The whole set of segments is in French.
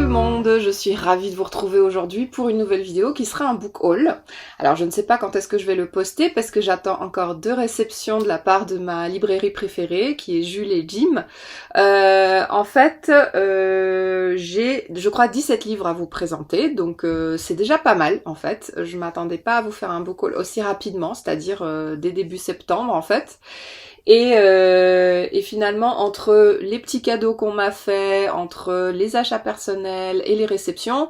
le monde, je suis ravie de vous retrouver aujourd'hui pour une nouvelle vidéo qui sera un book haul. Alors je ne sais pas quand est-ce que je vais le poster parce que j'attends encore 2 réceptions de la part de ma librairie préférée qui est Jules et Jim. J'ai je crois 17 livres à vous présenter, donc c'est déjà pas mal en fait. Je m'attendais pas à vous faire un book haul aussi rapidement, c'est-à-dire dès début septembre en fait. Et finalement, entre les petits cadeaux qu'on m'a fait, entre les achats personnels et les réceptions,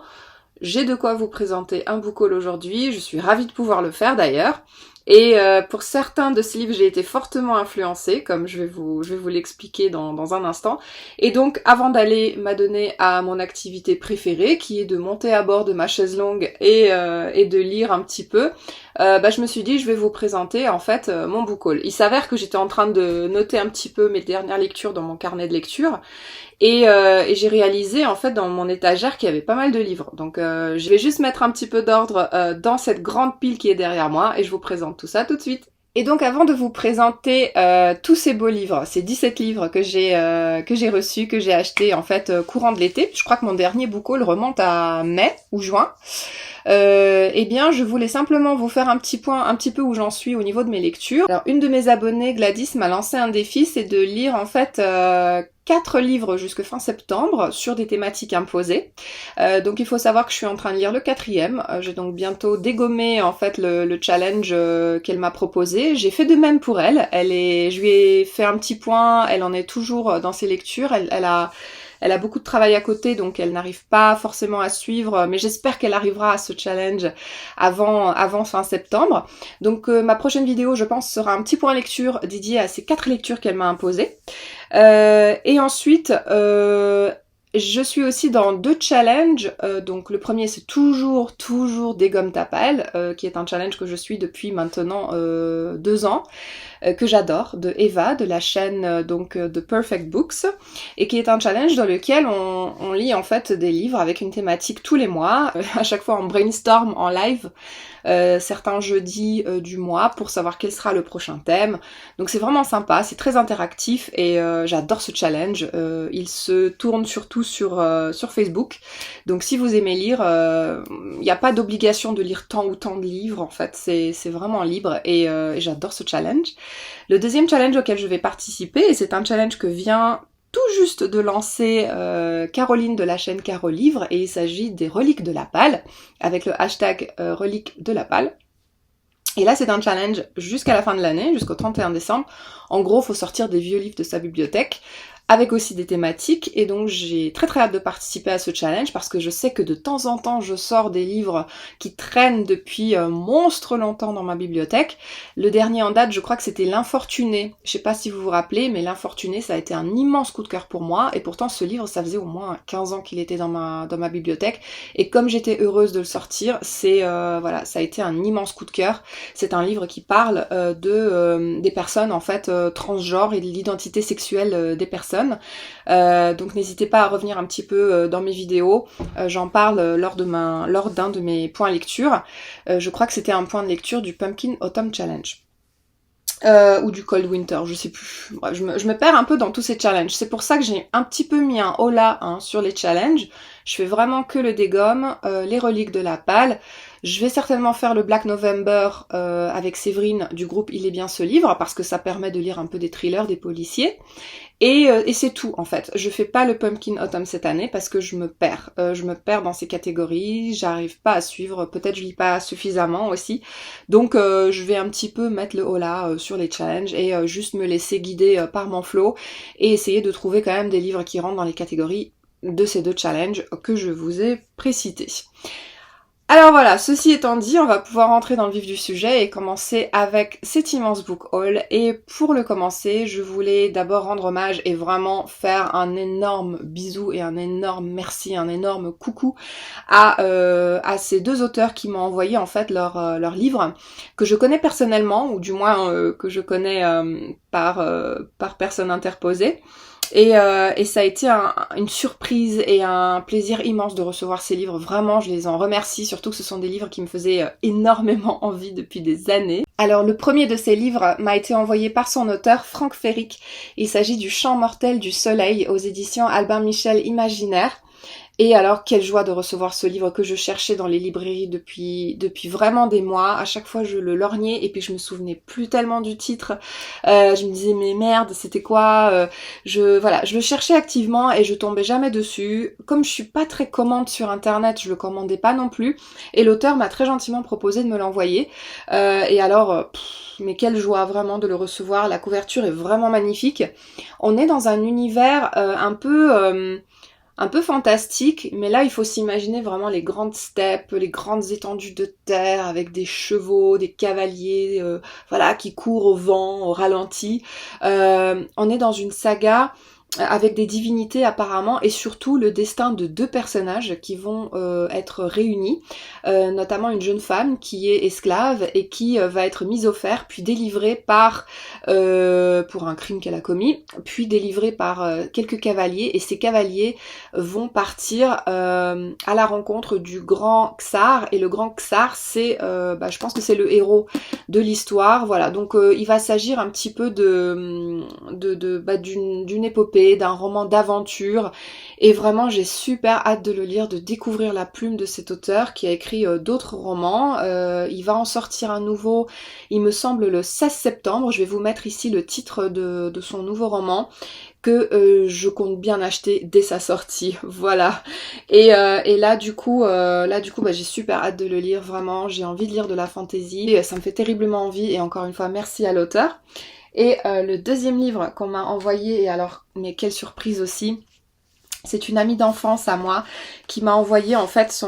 j'ai de quoi vous présenter un book haul aujourd'hui. Je suis ravie de pouvoir le faire d'ailleurs. Et pour certains de ces livres, j'ai été fortement influencée, comme je vais vous l'expliquer dans un instant. Et donc, avant d'aller m'adonner à mon activité préférée, qui est de monter à bord de ma chaise longue et de lire un petit peu, je me suis dit, je vais vous présenter en fait mon book haul. Il s'avère que j'étais en train de noter un petit peu mes dernières lectures dans mon carnet de lecture. Et j'ai réalisé en fait dans mon étagère qu'il y avait pas mal de livres. Donc je vais juste mettre un petit peu d'ordre dans cette grande pile qui est derrière moi et je vous présente tout ça tout de suite. Et donc avant de vous présenter tous ces beaux livres, ces 17 livres que j'ai reçus, que j'ai achetés en fait courant de l'été, je crois que mon dernier book haul remonte à mai ou juin. Eh bien, je voulais simplement vous faire un petit point, un petit peu où j'en suis au niveau de mes lectures. Alors, une de mes abonnées, Gladys, m'a lancé un défi, c'est de lire en fait 4 livres jusque fin septembre sur des thématiques imposées. Donc il faut savoir que je suis en train de lire le 4e. J'ai donc bientôt dégommé en fait le challenge qu'elle m'a proposé. J'ai fait de même pour elle. Je lui ai fait un petit point. Elle en est toujours dans ses lectures. Elle a beaucoup de travail à côté, donc elle n'arrive pas forcément à suivre, mais j'espère qu'elle arrivera à ce challenge avant fin septembre. Donc ma prochaine vidéo, je pense, sera un petit point lecture dédié à ces 4 lectures qu'elle m'a imposées. Et ensuite, je suis aussi dans 2 challenges. Donc le premier, c'est toujours Dégomme ta pelle, qui est un challenge que je suis depuis maintenant 2 ans. Que j'adore, de Eva, de la chaîne de Perfect Books, et qui est un challenge dans lequel on lit en fait des livres avec une thématique tous les mois. À chaque fois on brainstorm en live certains jeudis du mois pour savoir quel sera le prochain thème. Donc c'est vraiment sympa, c'est très interactif et j'adore ce challenge. Il se tourne surtout sur Facebook. Donc si vous aimez lire, il n'y a pas d'obligation de lire tant ou tant de livres, en fait c'est vraiment libre et j'adore ce challenge. Le deuxième challenge auquel je vais participer, et c'est un challenge que vient tout juste de lancer Caroline de la chaîne Caro Livre, et il s'agit des reliques de la palle, avec le hashtag reliques de la palle. Et là c'est un challenge jusqu'à la fin de l'année, jusqu'au 31 décembre. En gros, faut sortir des vieux livres de sa bibliothèque, avec aussi des thématiques, et donc j'ai très hâte de participer à ce challenge parce que je sais que de temps en temps je sors des livres qui traînent depuis monstre longtemps dans ma bibliothèque. Le dernier en date, je crois que c'était L'Infortuné. Je sais pas si vous vous rappelez, mais L'Infortuné, ça a été un immense coup de cœur pour moi, et pourtant ce livre, ça faisait au moins 15 ans qu'il était dans ma bibliothèque, et comme j'étais heureuse de le sortir, voilà, ça a été un immense coup de cœur. C'est un livre qui parle des personnes en fait transgenres et de l'identité sexuelle des personnes. Donc n'hésitez pas à revenir un petit peu dans mes vidéos, j'en parle lors d'un de mes points lecture. Je crois que c'était un point de lecture du Pumpkin Autumn Challenge. Ou du Cold Winter, je sais plus. Bref, je me perds un peu dans tous ces challenges. C'est pour ça que j'ai un petit peu mis un holà sur les challenges. Je fais vraiment que le dégomme, les reliques de la palle. Je vais certainement faire le Black November avec Séverine du groupe Il est bien ce livre, parce que ça permet de lire un peu des thrillers, des policiers. Et c'est tout en fait. Je fais pas le Pumpkin Autumn cette année parce que je me perds. Je me perds dans ces catégories, j'arrive pas à suivre, peut-être je lis pas suffisamment aussi. Donc je vais un petit peu mettre le holà sur les challenges et juste me laisser guider par mon flow et essayer de trouver quand même des livres qui rentrent dans les catégories de ces 2 challenges que je vous ai précités. Alors voilà, ceci étant dit, on va pouvoir rentrer dans le vif du sujet et commencer avec cet immense book haul. Et pour le commencer, je voulais d'abord rendre hommage et vraiment faire un énorme bisou et un énorme merci, un énorme coucou à ces 2 auteurs qui m'ont envoyé en fait leur livre, que je connais personnellement, ou du moins que je connais par personne interposée. Et ça a été une surprise et un plaisir immense de recevoir ces livres. Vraiment, je les en remercie, surtout que ce sont des livres qui me faisaient énormément envie depuis des années. Alors, le premier de ces livres m'a été envoyé par son auteur, Franck Ferric. Il s'agit du Chant mortel du soleil aux éditions Albin Michel Imaginaire. Et alors, quelle joie de recevoir ce livre que je cherchais dans les librairies depuis vraiment des mois. À chaque fois, je le lorgnais et puis je me souvenais plus tellement du titre. Je me disais, mais merde, c'était quoi voilà, je le cherchais activement et je tombais jamais dessus. Comme je suis pas très commande sur Internet, je le commandais pas non plus. Et l'auteur m'a très gentiment proposé de me l'envoyer. Et alors, mais quelle joie vraiment de le recevoir. La couverture est vraiment magnifique. On est dans un univers un peu fantastique, mais là il faut s'imaginer vraiment les grandes steppes, les grandes étendues de terre avec des chevaux, des cavaliers, voilà, qui courent au vent, au ralenti. On est dans une saga avec des divinités apparemment et surtout le destin de deux personnages qui vont être réunis, notamment une jeune femme qui est esclave et qui va être mise au fer puis délivrée pour un crime qu'elle a commis, puis délivrée par quelques cavaliers et ces cavaliers vont partir à la rencontre du grand Xar et le grand Xar c'est, je pense que c'est le héros de l'histoire, voilà, donc il va s'agir un petit peu d'une épopée, d'un roman d'aventure et vraiment j'ai super hâte de le lire, de découvrir la plume de cet auteur qui a écrit d'autres romans. Il va en sortir un nouveau, il me semble le 16 septembre, je vais vous mettre ici le titre de son nouveau roman que je compte bien acheter dès sa sortie, voilà. Et là du coup, j'ai super hâte de le lire, vraiment, j'ai envie de lire de la fantasy, et ça me fait terriblement envie, et encore une fois, merci à l'auteur. Et le deuxième livre qu'on m'a envoyé, et alors, mais quelle surprise aussi, c'est une amie d'enfance à moi qui m'a envoyé en fait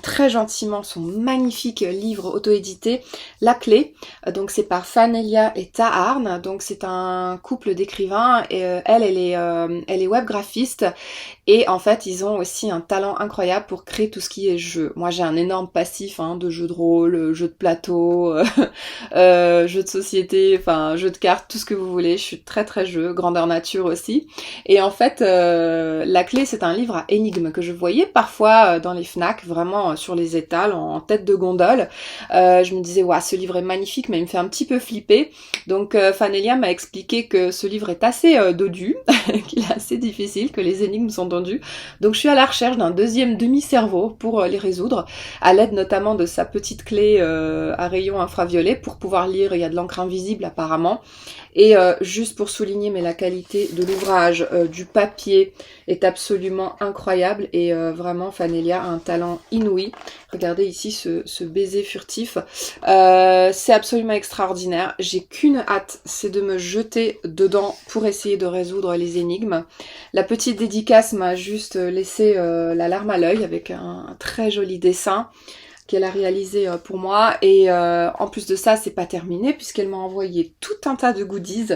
très gentiment son magnifique livre auto-édité La Clé. Donc c'est par Fanelia et Taharn. Donc c'est un couple d'écrivains et elle est web graphiste et en fait ils ont aussi un talent incroyable pour créer tout ce qui est jeu. Moi j'ai un énorme passif de jeux de rôle, jeux de plateau, jeux de société, enfin jeux de cartes, tout ce que vous voulez. Je suis très très jeu, grandeur nature aussi. Et en fait La Clé, c'est un livre à énigmes que je voyais parfois dans les Fnac, vraiment sur les étals, en tête de gondole. Je me disais, ouais, ce livre est magnifique, mais il me fait un petit peu flipper. Donc Fanelia m'a expliqué que ce livre est assez dodu, qu'il est assez difficile, que les énigmes sont dodus. Donc je suis à la recherche d'un deuxième demi-cerveau pour les résoudre, à l'aide notamment de sa petite clé à rayon infraviolet pour pouvoir lire. Il y a de l'encre invisible apparemment. Et juste pour souligner, mais la qualité de l'ouvrage, du papier est absolument incroyable et vraiment Fanelia a un talent inouï. Regardez ici ce baiser furtif, c'est absolument extraordinaire. J'ai qu'une hâte, c'est de me jeter dedans pour essayer de résoudre les énigmes. La petite dédicace m'a juste laissé la larme à l'œil avec un très joli dessin qu'elle a réalisé pour moi et en plus de ça c'est pas terminé puisqu'elle m'a envoyé tout un tas de goodies,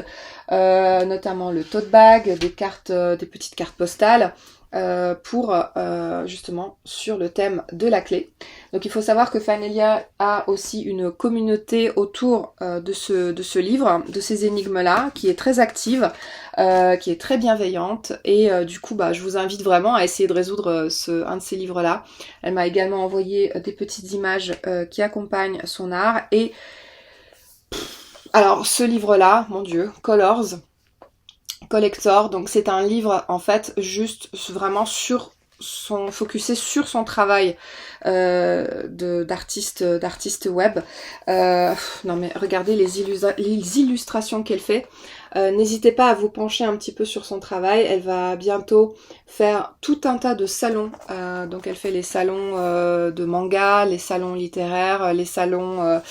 notamment le tote bag, des cartes, des petites cartes postales pour justement sur le thème de la clé. Donc il faut savoir que Fanelia a aussi une communauté autour de ce livre, de ces énigmes-là, qui est très active, qui est très bienveillante et du coup je vous invite vraiment à essayer de résoudre un de ces livres-là. Elle m'a également envoyé des petites images qui accompagnent son art et alors ce livre-là, mon Dieu, Colors Collector, donc c'est un livre en fait juste vraiment focusé sur son travail d'artiste web. Non mais regardez les illustrations qu'elle fait. N'hésitez pas à vous pencher un petit peu sur son travail. Elle va bientôt faire tout un tas de salons. Donc elle fait les salons de manga, les salons littéraires, les salons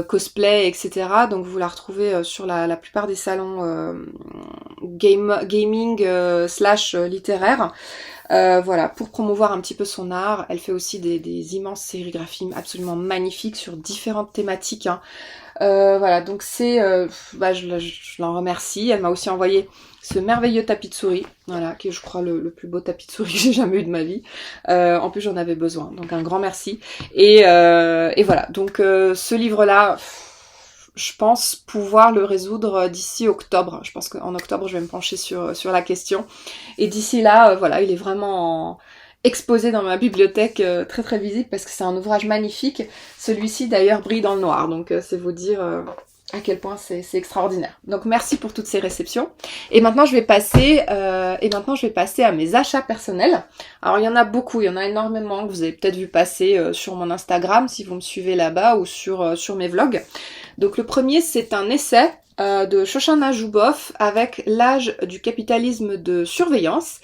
cosplay, etc. Donc vous la retrouvez sur la plupart des salons gaming slash littéraire. Voilà, pour promouvoir un petit peu son art. Elle fait aussi des immenses sérigraphies absolument magnifiques sur différentes thématiques. Voilà, donc je l'en remercie. Elle m'a aussi envoyé ce merveilleux tapis de souris, voilà, qui est je crois le plus beau tapis de souris que j'ai jamais eu de ma vie. En plus j'en avais besoin, donc un grand merci. Et voilà, donc ce livre-là, je pense pouvoir le résoudre d'ici octobre. Je pense qu'en octobre, je vais me pencher sur la question. Et d'ici là, voilà, il est vraiment exposé dans ma bibliothèque, très très visible, parce que c'est un ouvrage magnifique. Celui-ci, d'ailleurs, brille dans le noir. Donc, c'est vous dire à quel point c'est extraordinaire. Donc merci pour toutes ces réceptions. Et maintenant je vais passer à mes achats personnels. Alors il y en a beaucoup, il y en a énormément que vous avez peut-être vu passer sur mon Instagram si vous me suivez là-bas ou sur mes vlogs. Donc le premier c'est un essai de Shoshana Zuboff avec l'âge du capitalisme de surveillance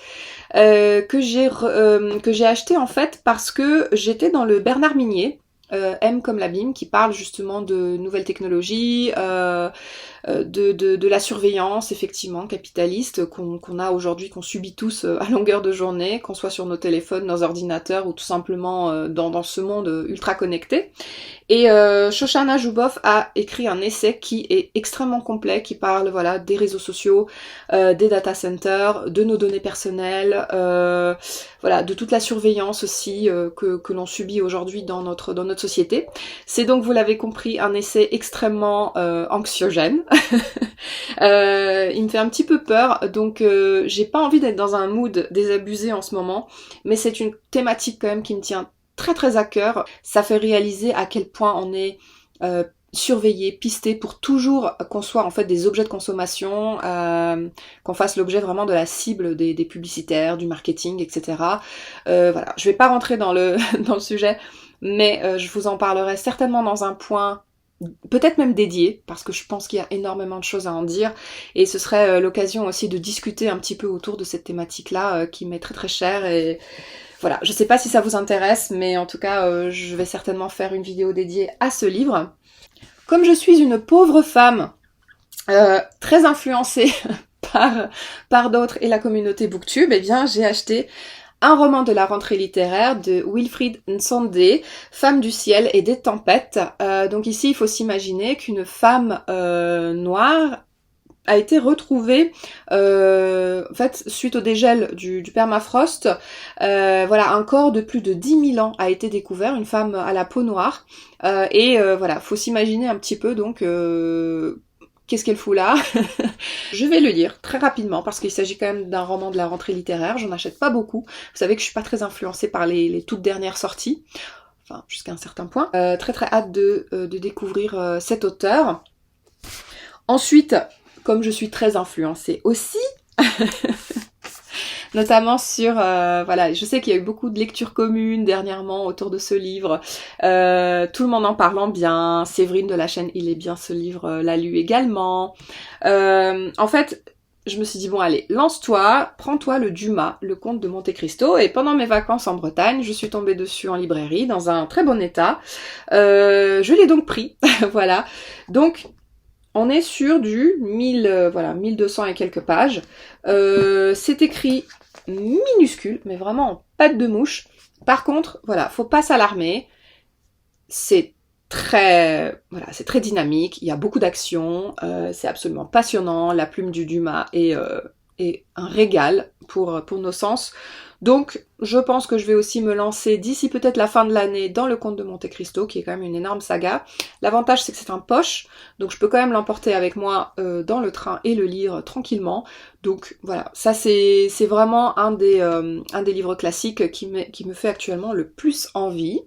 que j'ai acheté en fait parce que j'étais dans le Bernard Minier. M comme l'abîme, qui parle justement de nouvelles technologies, de la surveillance effectivement capitaliste qu'on a aujourd'hui, qu'on subit tous à longueur de journée, qu'on soit sur nos téléphones, nos ordinateurs ou tout simplement dans ce monde ultra connecté. Et Shoshana Zuboff a écrit un essai qui est extrêmement complet, qui parle voilà des réseaux sociaux, des data centers, de nos données personnelles, voilà de toute la surveillance aussi que l'on subit aujourd'hui dans notre société. C'est donc, vous l'avez compris, un essai extrêmement anxiogène. Il me fait un petit peu peur, donc j'ai pas envie d'être dans un mood désabusé en ce moment, mais c'est une thématique quand même qui me tient très très à cœur. Ça fait réaliser à quel point on est surveillé, pisté pour toujours qu'on soit en fait des objets de consommation, qu'on fasse l'objet vraiment de la cible des publicitaires, du marketing, etc. Voilà, je vais pas rentrer dans le sujet, mais je vous en parlerai certainement dans un point peut-être même dédié, parce que je pense qu'il y a énormément de choses à en dire, et ce serait l'occasion aussi de discuter un petit peu autour de cette thématique-là qui m'est très très chère. Et voilà, je sais pas si ça vous intéresse, mais en tout cas, je vais certainement faire une vidéo dédiée à ce livre. Comme je suis une pauvre femme, très influencée par d'autres et la communauté Booktube, eh bien j'ai acheté un roman de la rentrée littéraire de Wilfried Nsonde, Femme du ciel et des tempêtes. Donc ici, il faut s'imaginer qu'une femme noire a été retrouvée en fait suite au dégel du permafrost. Voilà, un corps de plus de 10 000 ans a été découvert, une femme à la peau noire. Voilà, faut s'imaginer un petit peu donc qu'est-ce qu'elle fout là. Je vais le lire très rapidement parce qu'il s'agit quand même d'un roman de la rentrée littéraire, j'en achète pas beaucoup. Vous savez que je suis pas très influencée par les toutes dernières sorties, enfin jusqu'à un certain point. Très très hâte de découvrir cet auteur. Ensuite, comme je suis très influencée aussi, notamment sur, voilà, je sais qu'il y a eu beaucoup de lectures communes dernièrement autour de ce livre, tout le monde en parlant bien, Séverine de la chaîne Il est bien, ce livre l'a lu également. En fait, je me suis dit, bon allez, lance-toi, prends-toi le Dumas, le comte de Monte Cristo, et pendant mes vacances en Bretagne, je suis tombée dessus en librairie, dans un très bon état. Je l'ai donc pris, voilà. Donc, on est sur du 1200 et quelques pages. C'est écrit minuscule, mais vraiment en patte de mouche. Par contre, voilà, faut pas s'alarmer. C'est très dynamique, il y a beaucoup d'action, c'est absolument passionnant. La plume du Dumas est un régal pour nos sens. Donc, je pense que je vais aussi me lancer d'ici peut-être la fin de l'année dans le Comte de Monte Cristo, qui est quand même une énorme saga. L'avantage, c'est que c'est un poche, donc je peux quand même l'emporter avec moi dans le train et le lire tranquillement. Donc voilà, ça c'est vraiment un des livres classiques qui me fait actuellement le plus envie.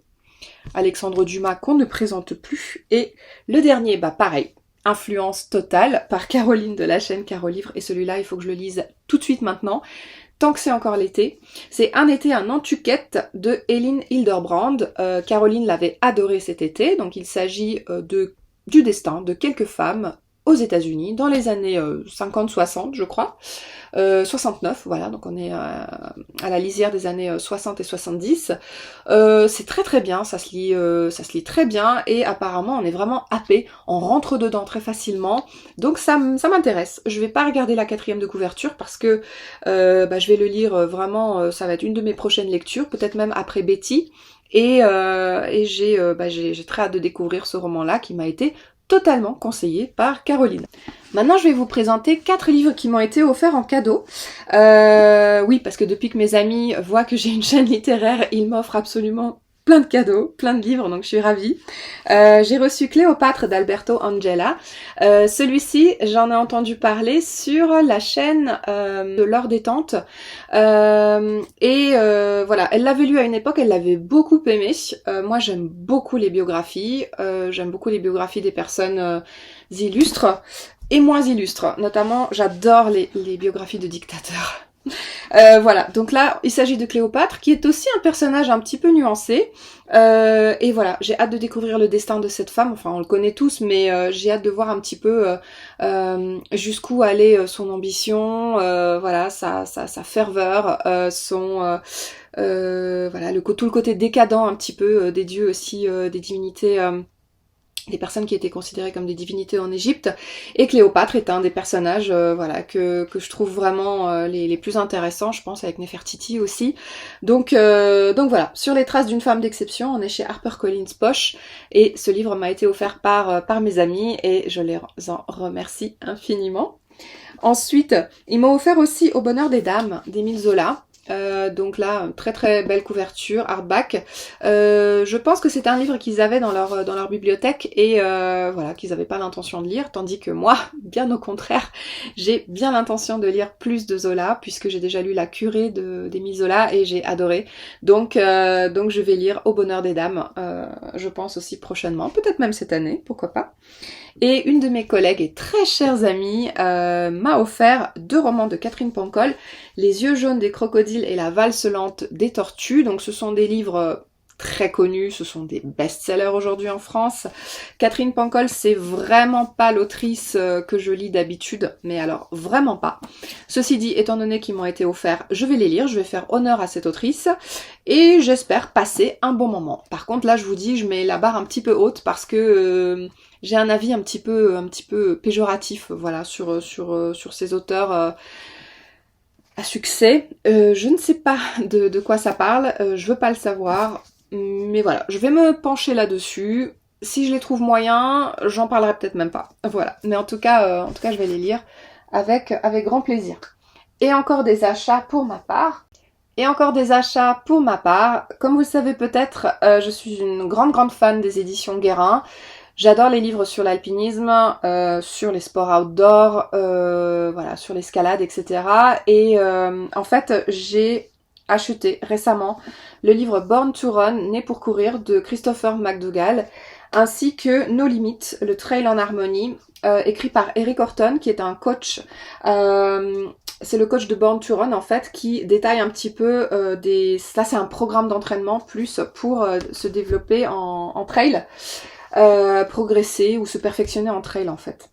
Alexandre Dumas qu'on ne présente plus. Et le dernier, bah pareil, influence totale par Caroline de la chaîne Carolivre, et celui-là, il faut que je le lise tout de suite maintenant. Tant que c'est encore l'été, c'est Un été à Nantucket de Elin Hilderbrand. Caroline l'avait adoré cet été, donc il s'agit du destin de quelques femmes aux États-Unis dans les années 50-60, je crois. 69, voilà, donc on est à la lisière des années 60 et 70. C'est très très bien, ça se lit très bien, et apparemment on est vraiment happé, on rentre dedans très facilement, donc ça m'intéresse. Je vais pas regarder la 4e de couverture parce que je vais le lire vraiment, ça va être une de mes prochaines lectures, peut-être même après Betty, et j'ai très hâte de découvrir ce roman-là qui m'a été totalement conseillé par Caroline. Maintenant, je vais vous présenter 4 livres qui m'ont été offerts en cadeau. Oui, parce que depuis que mes amis voient que j'ai une chaîne littéraire, ils m'offrent absolument plein de cadeaux, plein de livres, donc je suis ravie. J'ai reçu Cléopâtre d'Alberto Angela. Celui-ci, j'en ai entendu parler sur la chaîne de L'Heure des Tantes. Voilà, elle l'avait lu à une époque, elle l'avait beaucoup aimé. Moi, j'aime beaucoup les biographies. J'aime beaucoup les biographies des personnes illustres et moins illustres. Notamment, j'adore les biographies de dictateurs. Voilà, donc là, il s'agit de Cléopâtre, qui est aussi un personnage un petit peu nuancé. Et voilà, j'ai hâte de découvrir le destin de cette femme. Enfin, on le connaît tous, mais j'ai hâte de voir un petit peu jusqu'où allait son ambition, voilà, sa ferveur, voilà, tout le côté décadent un petit peu des dieux aussi, des divinités. Des personnes qui étaient considérées comme des divinités en Égypte, et Cléopâtre est un des personnages voilà, que je trouve vraiment les plus intéressants, je pense, avec Nefertiti aussi. Donc voilà, Sur les traces d'une femme d'exception, on est chez HarperCollins Poche, et ce livre m'a été offert par mes amis, et je les en remercie infiniment. Ensuite, ils m'ont offert aussi Au bonheur des dames, d'Émile Zola. Donc là, très très belle couverture, hardback. Je pense que c'est un livre qu'ils avaient dans leur bibliothèque et voilà, qu'ils n'avaient pas l'intention de lire, tandis que moi, bien au contraire, j'ai bien l'intention de lire plus de Zola, puisque j'ai déjà lu La Curée d'Émile Zola et j'ai adoré. Donc je vais lire Au bonheur des dames, je pense aussi prochainement, peut-être même cette année, pourquoi pas. Et une de mes collègues et très chères amies m'a offert 2 romans de Catherine Pancol, Les yeux jaunes des crocodiles et La valse lente des tortues. Donc ce sont des livres très connus, ce sont des best-sellers aujourd'hui en France. Catherine Pancol, c'est vraiment pas l'autrice que je lis d'habitude, mais alors vraiment pas. Ceci dit, étant donné qu'ils m'ont été offerts, je vais les lire, je vais faire honneur à cette autrice et j'espère passer un bon moment. Par contre là, je vous dis, je mets la barre un petit peu haute parce que j'ai un avis un petit peu péjoratif, voilà, sur ces auteurs à succès. Je ne sais pas de quoi ça parle, je veux pas le savoir, mais voilà, je vais me pencher là-dessus. Si je les trouve moyens, j'en parlerai peut-être même pas. Voilà, mais en tout cas, je vais les lire avec grand plaisir. Et encore des achats pour ma part. Comme vous le savez peut-être, je suis une grande fan des éditions Guérin. J'adore les livres sur l'alpinisme, sur les sports outdoor, voilà, sur l'escalade, etc. Et en fait, j'ai acheté récemment le livre Born to Run, Né pour courir, de Christopher McDougall, ainsi que No Limits, le Trail en harmonie, écrit par Eric Horton, qui est un coach. C'est le coach de Born to Run en fait, qui détaille un petit peu ça c'est un programme d'entraînement plus pour se développer en trail. Progresser ou se perfectionner en trail en fait.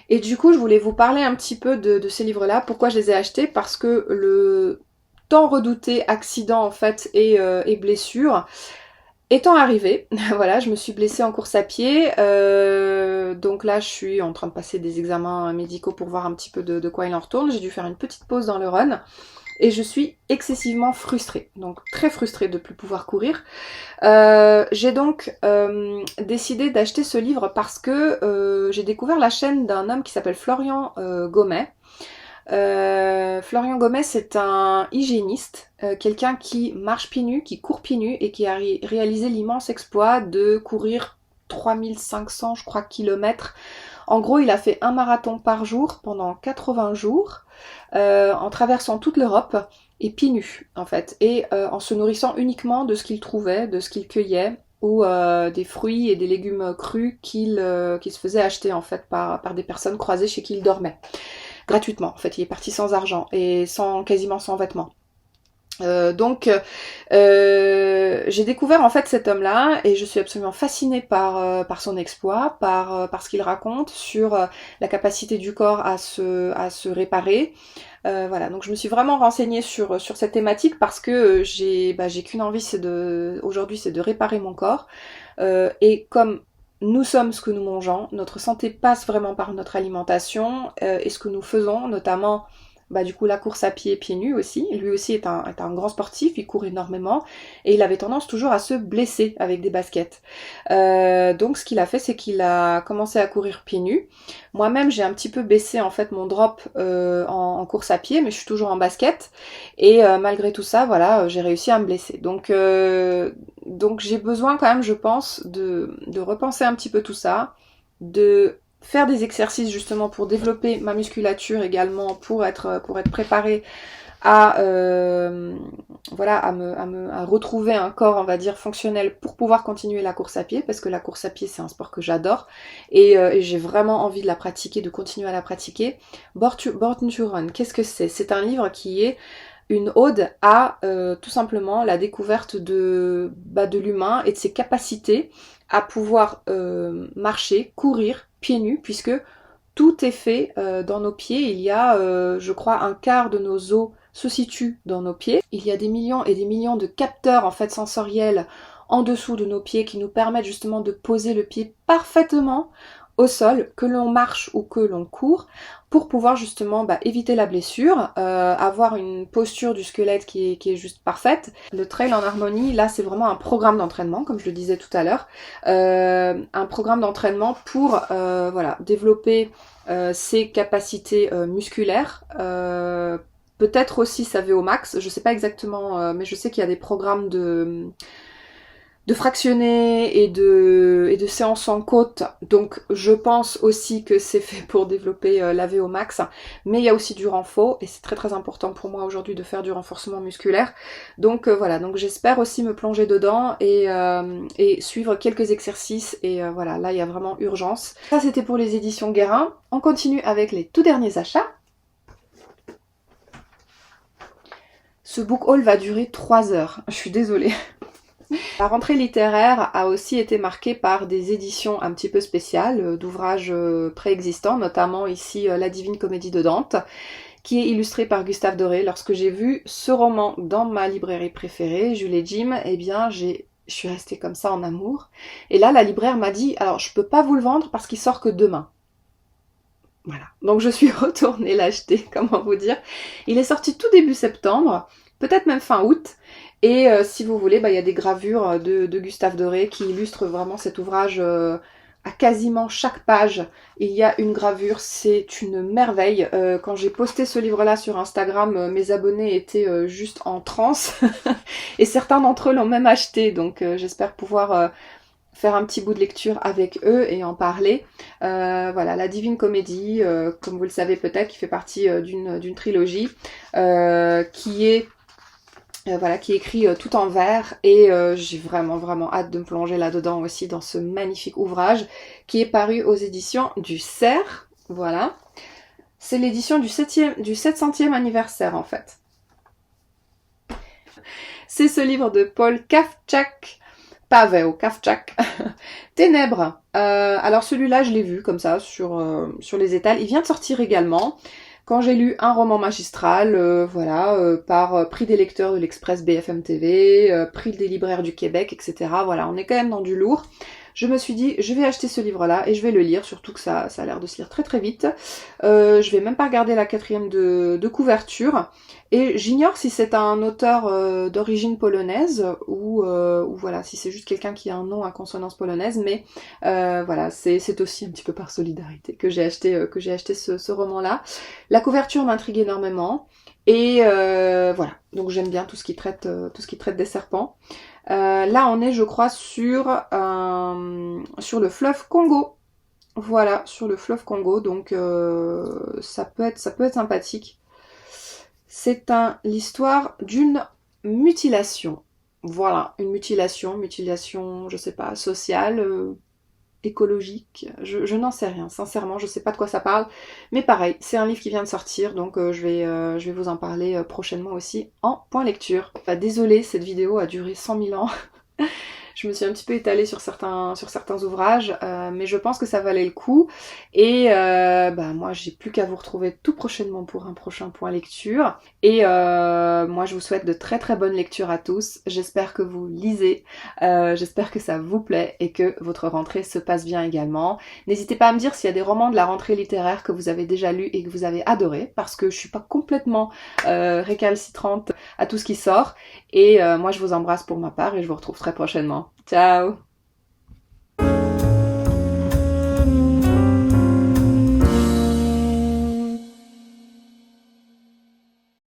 Et du coup je voulais vous parler un petit peu de ces livres-là. Pourquoi je les ai achetés? Parce que le tant redouté accident en fait et blessure étant arrivé, voilà, je me suis blessée en course à pied, donc là je suis en train de passer des examens médicaux pour voir un petit peu de quoi il en retourne. J'ai dû faire une petite pause dans le run. Et je suis excessivement frustrée, donc très frustrée de ne plus pouvoir courir. J'ai donc décidé d'acheter ce livre parce que j'ai découvert la chaîne d'un homme qui s'appelle Florian Gomet. Florian Gomet, c'est un hygiéniste, quelqu'un qui marche pieds nus, qui court pieds nus et qui a réalisé l'immense exploit de courir 3500, je crois, kilomètres. En gros, il a fait un marathon par jour pendant 80 jours, en traversant toute l'Europe et pieds nus, en fait, et en se nourrissant uniquement de ce qu'il trouvait, de ce qu'il cueillait, ou des fruits et des légumes crus qu'il se faisait acheter, en fait, par des personnes croisées chez qui il dormait. Gratuitement, en fait, il est parti sans argent et quasiment sans vêtements. Donc j'ai découvert en fait cet homme-là et je suis absolument fascinée par son exploit, par ce qu'il raconte sur la capacité du corps à se réparer. Voilà, donc je me suis vraiment renseignée sur cette thématique parce que j'ai qu'une envie, aujourd'hui c'est de réparer mon corps. Et comme nous sommes ce que nous mangeons, notre santé passe vraiment par notre alimentation et ce que nous faisons, notamment bah du coup la course à pied pieds nus aussi. Lui aussi est un grand sportif, il court énormément et il avait tendance toujours à se blesser avec des baskets. Donc ce qu'il a fait, c'est qu'il a commencé à courir pieds nus. Moi-même j'ai un petit peu baissé en fait mon drop en course à pied, mais je suis toujours en basket et malgré tout ça, voilà, j'ai réussi à me blesser. Donc j'ai besoin quand même, je pense, de repenser un petit peu tout ça, de faire des exercices justement pour développer ma musculature également, pour être préparée à voilà à retrouver un corps, on va dire, fonctionnel pour pouvoir continuer la course à pied, parce que la course à pied c'est un sport que j'adore et j'ai vraiment envie de la pratiquer, de continuer à la pratiquer. Born to Run, qu'est-ce que c'est? C'est un livre qui est une ode à tout simplement la découverte de l'humain et de ses capacités à pouvoir marcher, courir pieds nus, puisque tout est fait dans nos pieds. Il y a, je crois, un quart de nos os se situe dans nos pieds. Il y a des millions et des millions de capteurs en fait sensoriels en dessous de nos pieds qui nous permettent justement de poser le pied parfaitement au sol, que l'on marche ou que l'on court, pour pouvoir justement éviter la blessure, avoir une posture du squelette qui est juste parfaite. Le trail en harmonie, là c'est vraiment un programme d'entraînement, comme je le disais tout à l'heure, un programme d'entraînement pour voilà, développer ses capacités musculaires, peut-être aussi sa VO max, je sais pas exactement, mais je sais qu'il y a des programmes de fractionner et de séances en côte, donc je pense aussi que c'est fait pour développer la VO max, mais il y a aussi du renfort et c'est très très important pour moi aujourd'hui de faire du renforcement musculaire, donc voilà, donc j'espère aussi me plonger dedans et suivre quelques exercices et voilà, là il y a vraiment urgence. Ça c'était pour les éditions Guérin. On continue avec les tout derniers achats. Ce book haul va durer 3 heures, je suis désolée. La rentrée littéraire a aussi été marquée par des éditions un petit peu spéciales d'ouvrages préexistants, notamment ici La Divine Comédie de Dante, qui est illustrée par Gustave Doré. Lorsque j'ai vu ce roman dans ma librairie préférée, Jules et Jim, eh bien je suis restée comme ça en amour. Et là la libraire m'a dit, alors je peux pas vous le vendre parce qu'il sort que demain. Voilà, donc je suis retournée l'acheter, comment vous dire. Il est sorti tout début septembre, peut-être même fin août, et si vous voulez, il y a des gravures de Gustave Doré qui illustrent vraiment cet ouvrage à quasiment chaque page. Il y a une gravure, c'est une merveille. Quand j'ai posté ce livre-là sur Instagram, mes abonnés étaient juste en transe, et certains d'entre eux l'ont même acheté, donc j'espère pouvoir faire un petit bout de lecture avec eux et en parler. Voilà, La Divine Comédie, comme vous le savez peut-être, qui fait partie d'une trilogie, qui est voilà, qui est écrit tout en vers, et j'ai vraiment hâte de me plonger là-dedans aussi, dans ce magnifique ouvrage qui est paru aux éditions du Cerf. Voilà, c'est l'édition du 700e anniversaire en fait. C'est ce livre de Paul Paweł Kawczak, Ténèbres. Alors celui-là, je l'ai vu comme ça sur les étals. Il vient de sortir également. Quand j'ai lu un roman magistral, voilà, par prix des lecteurs de l'Express BFM TV, prix des libraires du Québec, etc. Voilà, on est quand même dans du lourd. Je me suis dit, je vais acheter ce livre-là et je vais le lire, surtout que ça a l'air de se lire très très vite. Je vais même pas regarder la 4e de couverture. Et j'ignore si c'est un auteur d'origine polonaise ou voilà, si c'est juste quelqu'un qui a un nom à consonance polonaise, mais voilà, c'est aussi un petit peu par solidarité que j'ai acheté ce roman-là. La couverture m'intrigue énormément et voilà, donc j'aime bien tout ce qui traite des serpents. Là on est, je crois, sur le fleuve Congo. Voilà, sur le fleuve Congo, donc ça peut être sympathique. C'est l'histoire d'une mutilation. Voilà, une mutilation, je sais pas, sociale, écologique, je n'en sais rien, sincèrement, je sais pas de quoi ça parle, mais pareil, c'est un livre qui vient de sortir, donc je vais vous en parler prochainement aussi en point lecture. Désolée, cette vidéo a duré 100 000 ans. Je me suis un petit peu étalée sur certains ouvrages, mais je pense que ça valait le coup. Et moi, j'ai plus qu'à vous retrouver tout prochainement pour un prochain point lecture. Et moi, je vous souhaite de très très bonnes lectures à tous. J'espère que vous lisez, j'espère que ça vous plaît et que votre rentrée se passe bien également. N'hésitez pas à me dire s'il y a des romans de la rentrée littéraire que vous avez déjà lus et que vous avez adoré, parce que je suis pas complètement récalcitrante à tout ce qui sort. Et moi, je vous embrasse pour ma part et je vous retrouve très prochainement. Ciao!